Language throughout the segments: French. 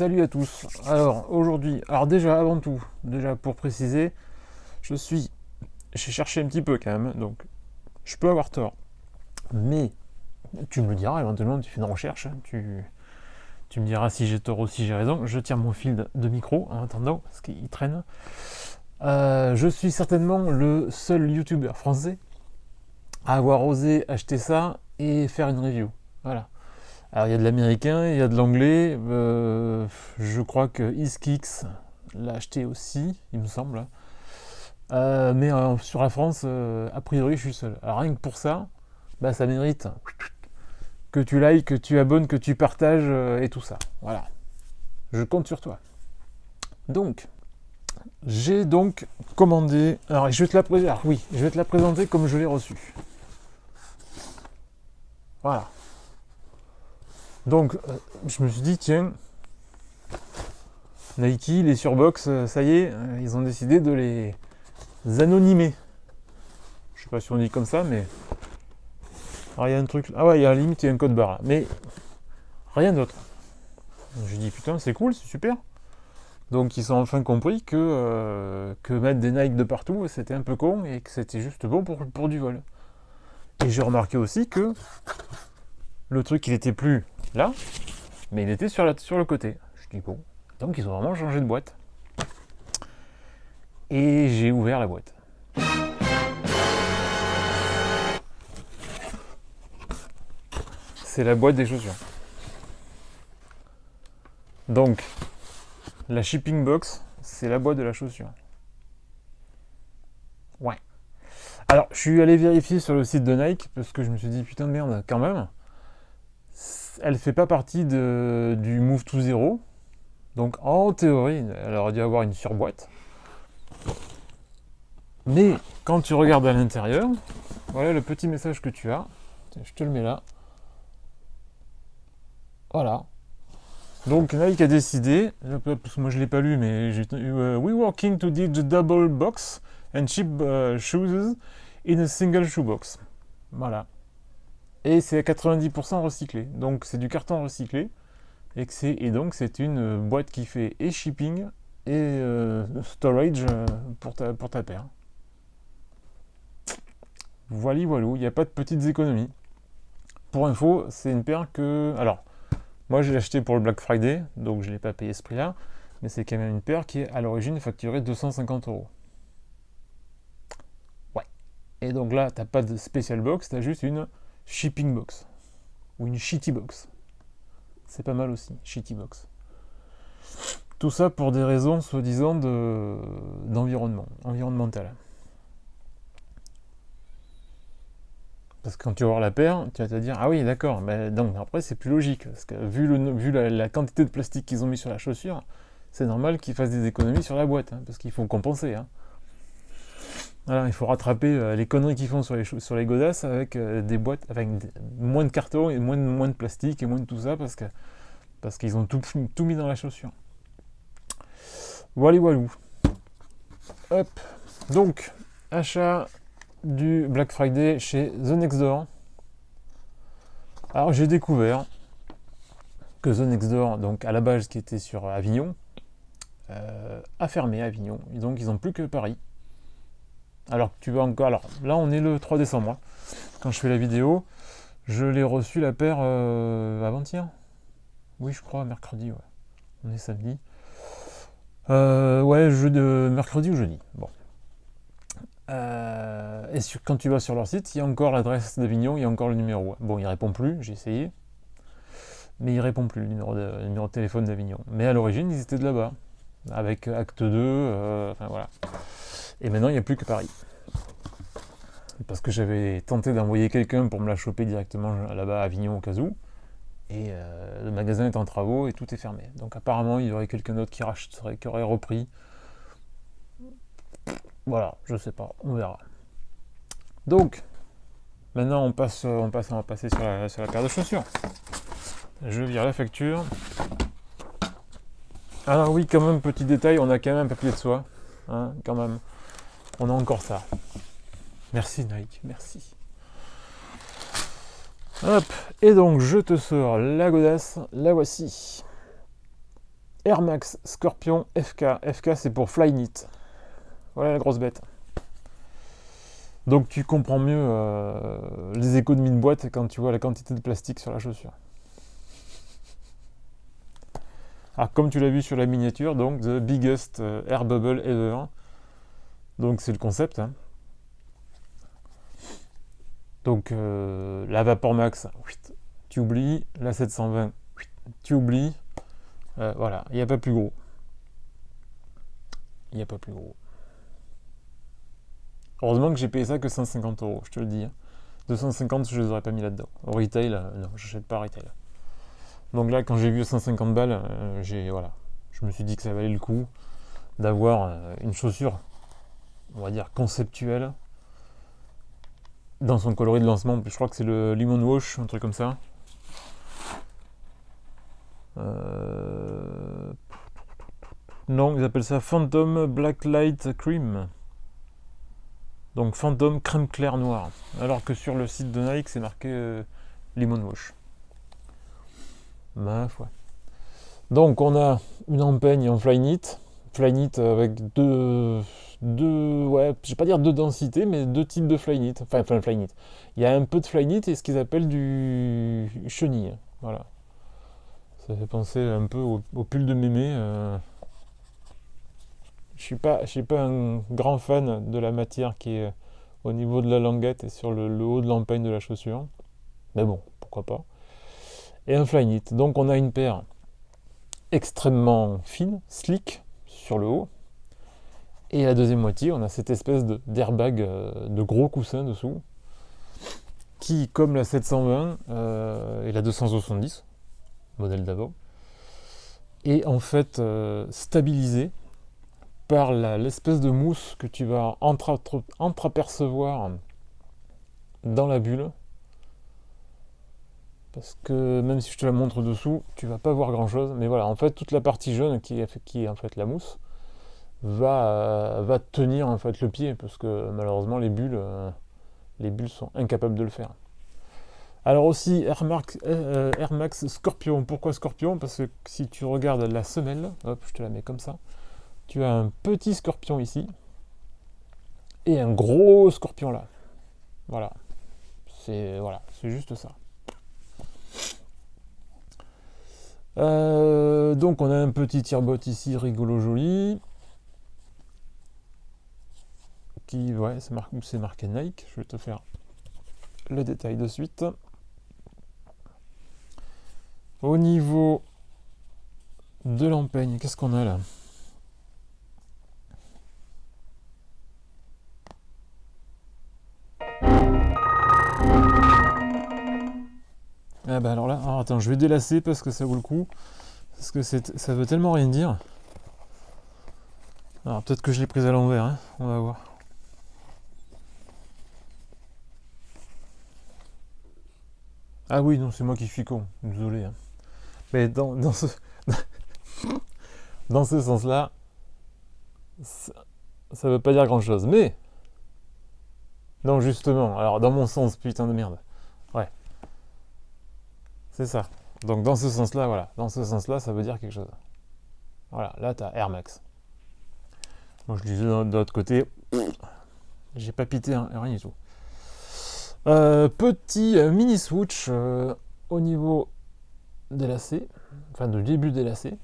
salut à tous. Alors aujourd'hui, déjà avant tout, déjà pour préciser, j'ai cherché un petit peu quand même, donc je peux avoir tort. Mais tu me le diras éventuellement, tu fais une recherche, hein, tu me diras si j'ai tort ou si j'ai raison. Je tire mon fil de micro en attendant, parce qu'il traîne. Je suis certainement le seul youtubeur français à avoir osé acheter ça et faire une review. Voilà. Alors il y a de l'américain, il y a de l'anglais. Je crois que Iskix l'a acheté aussi, il me semble. Mais sur la France, a priori, je suis seul. Alors rien que pour ça, bah, ça mérite que tu likes, que tu abonnes, que tu partages et tout ça. Voilà. Je compte sur toi. Donc, j'ai donc commandé. Alors, je vais te la présenter comme je l'ai reçue. Voilà. Donc, je me suis dit, tiens, Nike, les surbox, ça y est, ils ont décidé de les anonymer. Je sais pas si on dit comme ça, mais. Alors, il y a un truc. Ah ouais, il y a limite, il y a un code barre. Mais rien d'autre. Je dis, putain, c'est cool, c'est super. Donc, ils ont enfin compris que mettre des Nike de partout, c'était un peu con et que c'était juste bon pour du vol. Et j'ai remarqué aussi que le truc, il était plus là, mais il était sur le côté. Je dis, bon, donc ils ont vraiment changé de boîte. Et j'ai ouvert la boîte. C'est la boîte des chaussures. Donc, la shipping box, c'est la boîte de la chaussure. Ouais. Alors, je suis allé vérifier sur le site de Nike parce que je me suis dit, putain de merde, quand même. Elle fait pas partie du Move to Zero. Donc, en théorie, elle aurait dû avoir une surboîte. Mais, quand tu regardes à l'intérieur, voilà le petit message que tu as. Je te le mets là. Voilà. Donc Nike a décidé, parce que moi je l'ai pas lu, mais j'ai we working to dig the double box and ship shoes in a single shoebox. Voilà. Et c'est à 90% recyclé. Donc c'est du carton recyclé. Et donc c'est une boîte qui fait et shipping et storage pour ta paire. Voilà, il n'y a pas de petites économies. Pour info, c'est une paire que. Alors, moi, je l'ai acheté pour le Black Friday, donc je ne l'ai pas payé ce prix-là, mais c'est quand même une paire qui est à l'origine facturée 250 euros. Ouais. Et donc là, t'as pas de special box, t'as juste une shipping box. Ou une shitty box. C'est pas mal aussi, shitty box. Tout ça pour des raisons soi-disant environnemental. Parce que quand tu vas voir la paire, tu vas te dire, ah oui, d'accord, mais donc après c'est plus logique. Parce que vu la quantité de plastique qu'ils ont mis sur la chaussure, c'est normal qu'ils fassent des économies sur la boîte, hein, parce qu'il faut compenser. Hein. Voilà, il faut rattraper les conneries qu'ils font sur les godasses avec des boîtes, avec moins de carton et moins de plastique et moins de tout ça, parce qu'ils ont tout mis dans la chaussure. Voilà, walou. Hop. Donc, achat du Black Friday chez The Next Door. Alors j'ai découvert que The Next Door, donc à la base qui était sur Avignon, a fermé Avignon. Et donc ils n'ont plus que Paris. Alors tu vas encore. Alors là on est le 3 décembre. Hein. Quand je fais la vidéo, je l'ai reçu la paire avant-hier. Oui je crois mercredi. Ouais. On est samedi. Ouais mercredi ou jeudi. Bon. Quand tu vas sur leur site, il y a encore l'adresse d'Avignon, il y a encore le numéro. Bon, il répond plus, j'ai essayé. Mais il répond plus, le numéro de téléphone d'Avignon. Mais à l'origine, ils étaient de là-bas. Avec Acte 2, enfin voilà. Et maintenant, il n'y a plus que Paris. Parce que j'avais tenté d'envoyer quelqu'un pour me la choper directement là-bas à Avignon au cas où. Et le magasin est en travaux et tout est fermé. Donc apparemment, il y aurait quelqu'un d'autre qui aurait repris. Voilà, je sais pas, on verra. Donc, maintenant on va passer sur la paire de chaussures. Je vire la facture. Alors oui, quand même, petit détail, on a quand même un papier de soie. Hein, quand même. On a encore ça. Merci Nike, merci. Hop, et donc je te sors la godasse, la voici. Air Max Scorpion FK. FK, c'est pour Flyknit. Voilà la grosse bête. Donc tu comprends mieux les économies de boîte quand tu vois la quantité de plastique sur la chaussure. Alors comme tu l'as vu sur la miniature, donc The Biggest Air Bubble Ever. Donc c'est le concept. Hein. Donc la Vapor Max, tu oublies. La 720, tu oublies. Voilà, il n'y a pas plus gros. Il n'y a pas plus gros. Heureusement que j'ai payé ça que 150 €, je te le dis. Hein. 250, je les aurais pas mis là-dedans. Au retail, non, j'achète pas retail. Donc là, quand j'ai vu 150 balles, voilà, je me suis dit que ça valait le coup d'avoir une chaussure, on va dire conceptuelle, dans son coloris de lancement. Je crois que c'est le Lemon Wash, un truc comme ça. Non, ils appellent ça Phantom Black Light Cream. Donc Phantom crème claire noire. Alors que sur le site de Nike, c'est marqué Lemon Wash. Ma foi. Donc on a une empeigne en Flyknit. Flyknit avec deux, ouais, je vais pas dire deux densités, mais deux types de Flyknit. Enfin, Flyknit. Il y a un peu de Flyknit et ce qu'ils appellent du chenille. Voilà. Ça fait penser un peu au pull de mémé. Je suis pas un grand fan de la matière qui est au niveau de la languette et sur le haut de l'empeigne de la chaussure. Mais bon, pourquoi pas. Et un Flyknit. Donc on a une paire extrêmement fine, slick, sur le haut. Et la deuxième moitié, on a cette espèce d'airbag de gros coussins dessous, qui, comme la 720 et la 270, modèle d'avant, est en fait stabilisé par l'espèce de mousse que tu vas entreapercevoir dans la bulle. Parce que même si je te la montre dessous, tu vas pas voir grand chose. Mais voilà, en fait, toute la partie jaune qui est en fait la mousse va tenir en fait le pied, parce que malheureusement les bulles sont incapables de le faire. Alors aussi Air Max Scorpion. Pourquoi Scorpion? Parce que si tu regardes la semelle, hop, je te la mets comme ça, tu as un petit scorpion ici et un gros scorpion là. Voilà, c'est juste ça. Donc on a un petit tire-bot ici, rigolo joli. Qui, ouais, c'est marqué Nike. Je vais te faire le détail de suite. Au niveau de l'empeigne, qu'est-ce qu'on a là? Ah bah alors là, attends, je vais délacer parce que ça vaut le coup. Parce que ça veut tellement rien dire. Alors peut-être que je l'ai prise à l'envers, hein, on va voir. Ah oui, non, c'est moi qui suis con, désolé. Hein. Mais dans ce sens-là, ça veut pas dire grand-chose. Mais, non, justement, alors dans mon sens, putain de merde. Ouais, c'est ça. Donc dans ce sens-là, voilà, dans ce sens-là, ça veut dire quelque chose. Voilà, là t'as Air Max. Moi je disais de l'autre côté, j'ai pas pité rien du tout. Petit mini switch au niveau des lacets, enfin du début des lacets.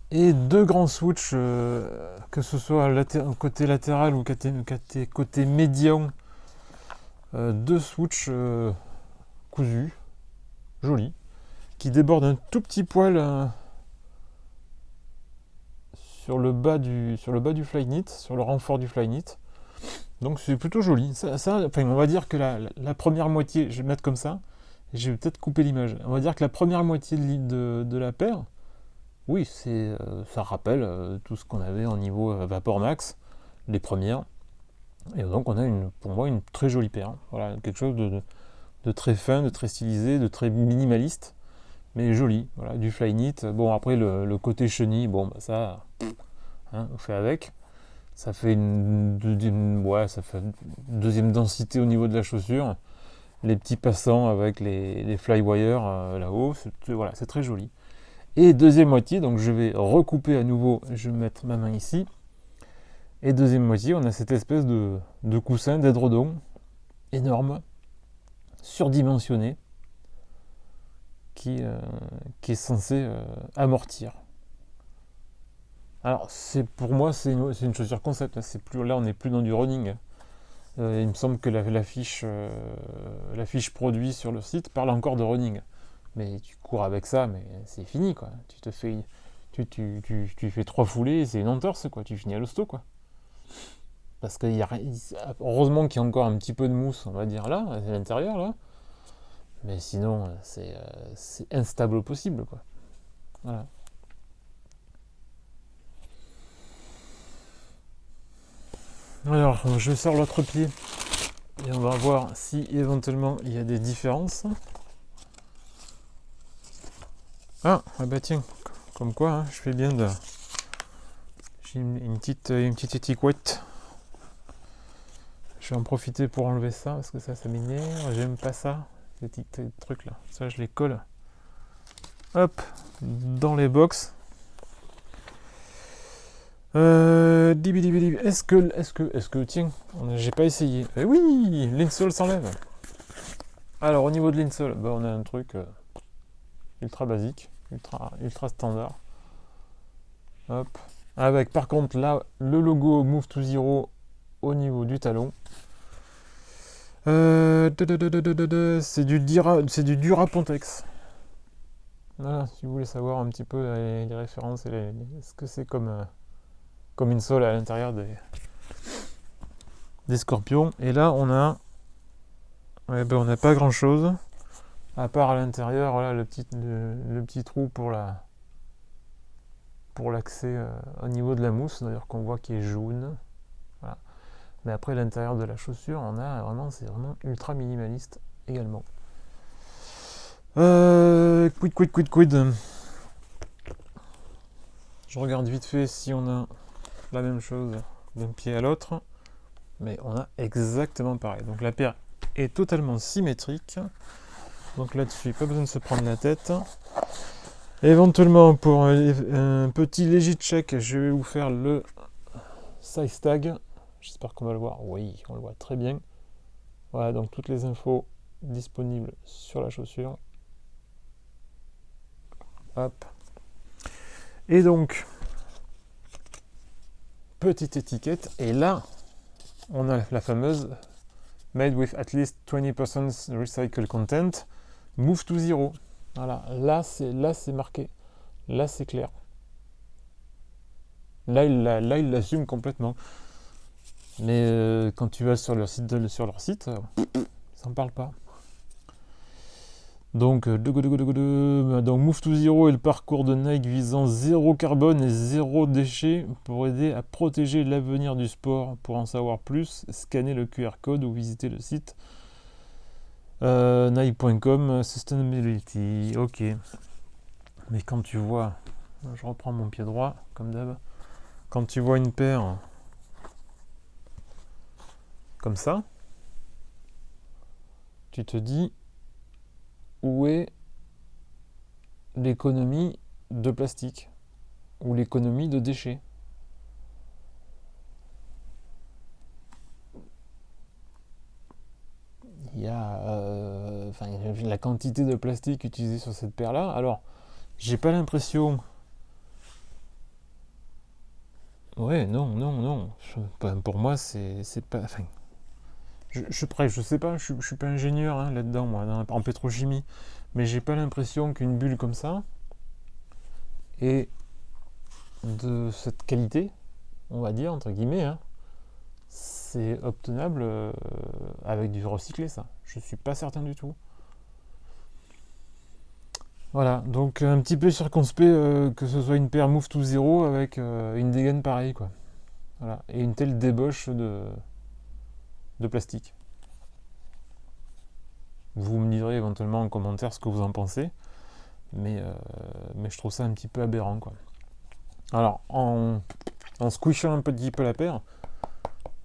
Et deux grands switches, que ce soit côté latéral ou côté médian, deux switches cousus, jolis, qui débordent un tout petit poil sur le bas du Flyknit, sur le renfort du Flyknit. Donc c'est plutôt joli. Enfin, on va dire que la première moitié, je vais le mettre comme ça, et je vais peut-être couper l'image. On va dire que la première moitié de la paire, oui, ça rappelle tout ce qu'on avait au niveau Vapor Max, les premières. Et donc on a pour moi une très jolie paire. Voilà, quelque chose de très fin, de très stylisé, de très minimaliste, mais joli. Voilà, du Flyknit. Bon, après le côté chenille, bon, bah, ça, hein, on fait avec. Ça fait une deuxième densité au niveau de la chaussure. Les petits passants avec les flywire là-haut, c'est très joli. Et deuxième moitié, donc je vais recouper à nouveau, je vais mettre ma main ici. Et deuxième moitié, on a cette espèce de coussin, d'édredon, énorme, surdimensionné, qui est censé amortir. Alors, pour moi, c'est une chaussure concept. Là, on n'est plus dans du running. Il me semble que la fiche produit sur le site parle encore de running. Mais tu cours avec ça, mais c'est fini, quoi. Tu fais 3 foulées, c'est une entorse, quoi. Tu finis à l'hosto, quoi. Parce que heureusement qu'il y a encore un petit peu de mousse, on va dire, là, à l'intérieur, là. Mais sinon, c'est instable au possible, quoi. Voilà. Alors, je sors l'autre pied et on va voir si éventuellement il y a des différences. Ah bah tiens, comme quoi, hein, je fais bien de... J'ai une petite étiquette. Je vais en profiter pour enlever ça parce que ça m'énerve. J'aime pas ça, ces petits trucs là. Ça, je les colle. Hop, dans les box. Est-ce que, tiens, j'ai pas essayé. Eh oui, l'insole s'enlève. Alors, au niveau de l'insole, bah, on a un truc ultra basique, ultra standard. Hop. Avec, par contre, là, le logo Move to Zero au niveau du talon. C'est du Durapontex. Voilà, si vous voulez savoir un petit peu les références et ce que c'est comme une sole à l'intérieur des scorpions. Et là, on a pas grand chose à part à l'intérieur, voilà, le petit trou pour l'accès au niveau de la mousse, d'ailleurs qu'on voit qui est jaune. Voilà. Mais après l'intérieur de la chaussure, c'est vraiment ultra minimaliste également. Quid. Je regarde vite fait si on a la même chose d'un pied à l'autre, mais on a exactement pareil. Donc la paire est totalement symétrique. Donc là-dessus, pas besoin de se prendre la tête. Éventuellement, pour un petit léger check, je vais vous faire le size tag. J'espère qu'on va le voir. Oui, on le voit très bien. Voilà, donc toutes les infos disponibles sur la chaussure. Hop. Et donc, petite étiquette. Et là, on a la fameuse Made with at least 20% recycled content, Move to Zero. Voilà, là c'est marqué. Là c'est clair. Là il l'assume complètement. Mais quand tu vas sur leur site, ça n'en parle pas. Donc, Move to Zero est le parcours de Nike visant zéro carbone et zéro déchet pour aider à protéger l'avenir du sport. Pour en savoir plus, scannez le QR code ou visitez le site Nike.com Sustainability. Ok. Mais quand tu vois, je reprends mon pied droit comme d'hab, quand tu vois une paire comme ça, tu te dis où est l'économie de plastique ou l'économie de déchets. Il y a la quantité de plastique utilisée sur cette paire là. Alors j'ai pas l'impression. Ouais, non. Pour moi, c'est pas. Enfin, je sais pas, je suis pas ingénieur hein, là-dedans, moi, en pétrochimie, mais j'ai pas l'impression qu'une bulle comme ça est de cette qualité, on va dire, entre guillemets, hein, c'est obtenable avec du recyclé, ça. Je suis pas certain du tout. Voilà, donc un petit peu circonspect que ce soit une paire Move to Zero avec une dégaine pareille, quoi. Voilà, et une telle débauche de plastique. Vous me direz éventuellement en commentaire ce que vous en pensez, mais je trouve ça un petit peu aberrant, quoi. Alors, en squishant un petit peu la paire,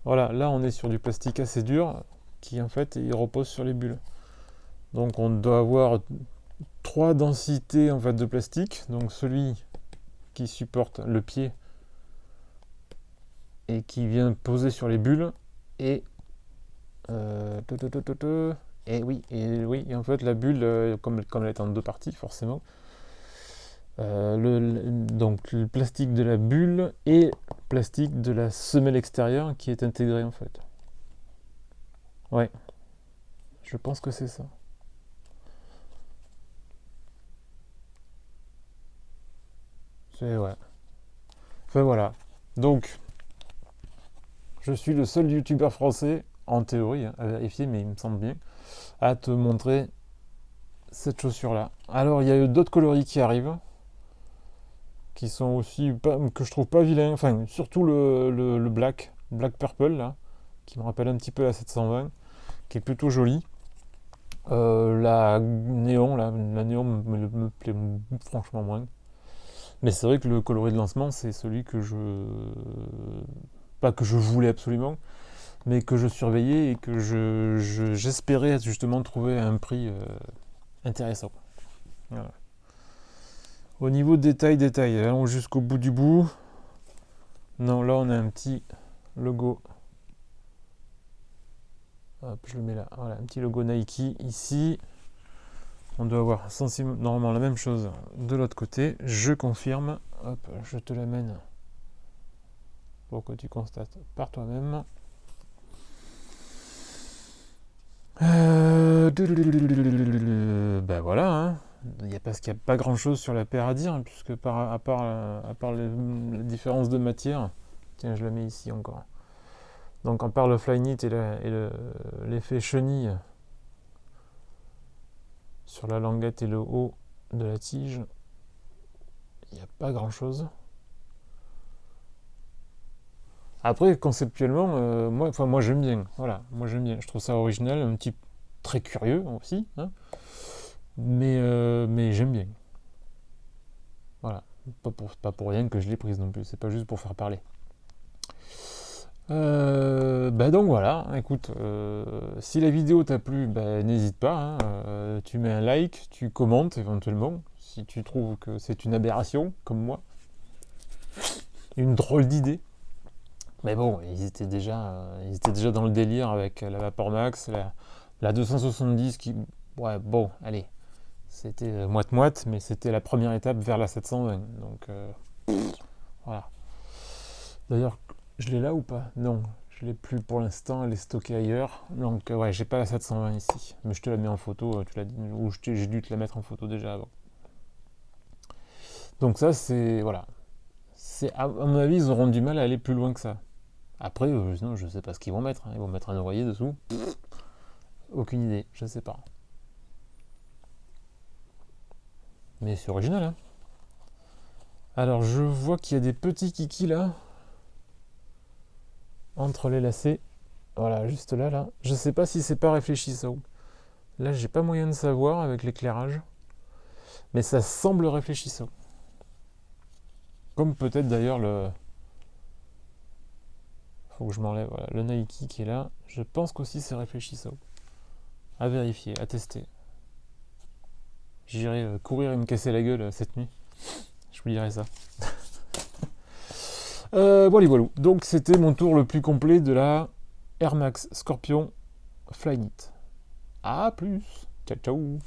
voilà, là on est sur du plastique assez dur qui en fait il repose sur les bulles. Donc on doit avoir 3 densités en fait de plastique. Donc celui qui supporte le pied et qui vient poser sur les bulles et et en fait la bulle comme elle est en 2 parties forcément, donc le plastique de la bulle et le plastique de la semelle extérieure qui est intégré en fait. Ouais, je pense que c'est ça. C'est ouais. Enfin voilà. Donc je suis le seul youtubeur français, en théorie, hein, à vérifier, mais il me semble bien, à te montrer cette chaussure-là. Alors, il y a eu d'autres coloris qui arrivent, qui sont aussi, que je trouve pas vilains, enfin, surtout le Black Purple, là, qui me rappelle un petit peu la 720, qui est plutôt jolie. La néon, la néon me plaît franchement moins. Mais c'est vrai que le coloris de lancement, c'est celui que pas que je voulais absolument, mais que je surveillais et que j'espérais justement trouver à un prix intéressant. Voilà. Au niveau détail, allons jusqu'au bout du bout. Non, là on a un petit logo. Hop, je le mets là. Voilà, un petit logo Nike ici. On doit avoir sensiblement normalement la même chose de l'autre côté. Je confirme. Hop, je te l'amène pour que tu constates par toi-même. Ben voilà, hein. Parce qu'il n'y a pas grand chose sur la paire à dire, puisque à part les différences de matière, tiens, je la mets ici encore. Donc, à part le Flyknit et l'effet chenille sur la languette et le haut de la tige, il n'y a pas grand chose. Après, conceptuellement, moi j'aime bien. Voilà, moi j'aime bien. Je trouve ça original, un petit très curieux aussi, hein. Mais j'aime bien. Voilà, pas pour rien que je l'ai prise non plus. C'est pas juste pour faire parler. Donc voilà, écoute, si la vidéo t'a plu, n'hésite pas, hein, tu mets un like, tu commentes éventuellement, si tu trouves que c'est une aberration, comme moi, une drôle d'idée. Mais bon, ils étaient déjà dans le délire avec la Vapor Max, la 270 qui, ouais, bon, allez, c'était moite-moite, mais c'était la première étape vers la 720, donc voilà. D'ailleurs, je l'ai là ou pas? Non, je l'ai plus pour l'instant, elle est stockée ailleurs. Donc ouais, j'ai pas la 720 ici. Mais je te la mets en photo, tu l'as dit, ou j'ai dû te la mettre en photo déjà avant. Donc ça, c'est... Voilà. À mon avis, ils auront du mal à aller plus loin que ça. Après, sinon, je sais pas ce qu'ils vont mettre, hein. Ils vont mettre un oreiller dessous. Aucune idée, je sais pas. Mais c'est original, hein. Alors, je vois qu'il y a des petits kikis là. Entre les lacets. Voilà, juste là. Je sais pas si c'est pas réfléchi ça. Là, j'ai pas moyen de savoir avec l'éclairage. Mais ça semble réfléchissant. Comme peut-être d'ailleurs le... Faut que je m'enlève. Voilà, le Nike qui est là. Je pense qu'aussi c'est réfléchissant. À vérifier, à tester. J'irai courir et me casser la gueule cette nuit. Je vous dirai ça. Voilà. Donc c'était mon tour le plus complet de la Air Max Scorpion Flyknit. A plus. Ciao ciao.